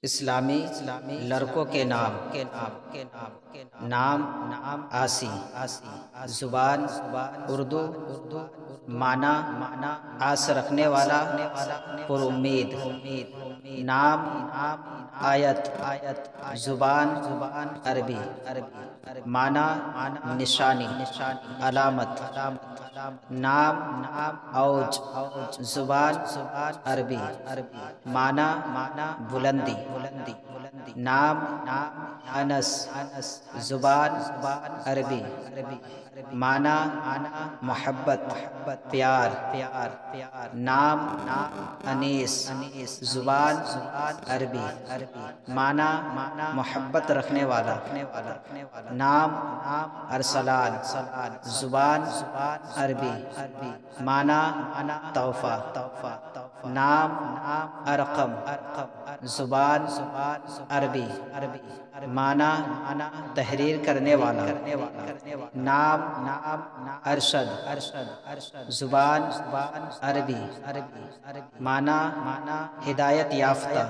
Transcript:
اسلامی لڑکوں کے نام نام آسی زبان اردو معنی آس رکھنے والا پر امید نام آیت زبان عربی معنی نشانی علامت نام اوج زبان عربی معنی بلندی نام انس زبان عربی معنی محبت پیار نام انیس زبان عربی معنی محبت رکھنے والا نام ارسلان زبان عربی معنی تحفہ نام ارقم زبان عربی معنی تحریر کرنے والا نام ارشد زبان عربی معنی ہدایت یافتہ